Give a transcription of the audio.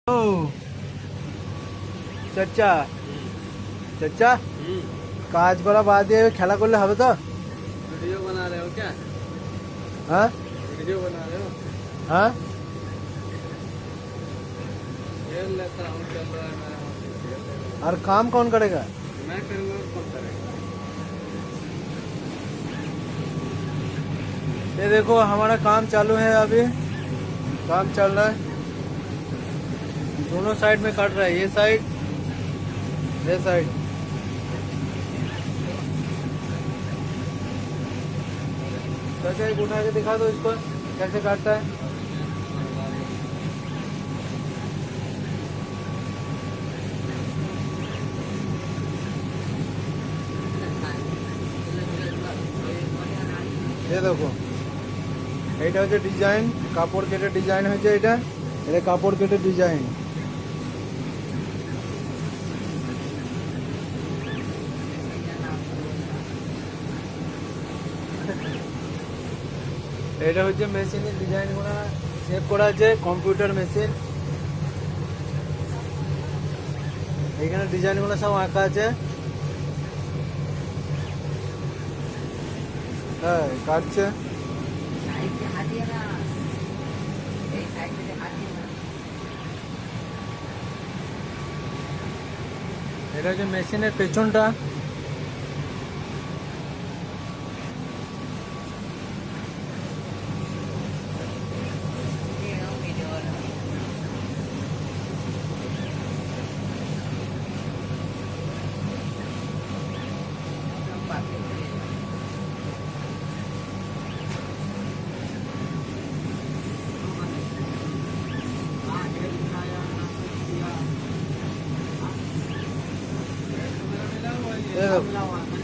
ओ চাচা চাচা কাজ করা বাদ দিয়ে খেলা করলে হবে তো? वीडियो बना रहे हो क्या? हाँ वीडियो बना रहे हो? हाँ खेल लेता हूँ, चल रहा है मेरा हाथ से, खेल लेता और काम कौन करेगा? हूँ। मैं करूँगा, कौन करेगा? ये देखो हमारा काम चालू है, अभी काम चल रहा है। दोनों साइड में काट रहा है, ये साइड ये साइड। चाचा एक उठा के दिखा दो इसको कैसे काटता है। ये देखो এইটা হচ্ছে ডিজাইন, কাপড় কেটে ডিজাইন হয়েছে। এটা কাপড় কেটে ডিজাইন। এটা হচ্ছে মেশিনের ডিজাইন গুলো সেভ করা আছে, কম্পিউটার মেশিন। এখানে ডিজাইন গুলো সব আঁকা আছে। হ্যাঁ কাটছে। এটা হচ্ছে মেশিনের পেছনটা। ये देखो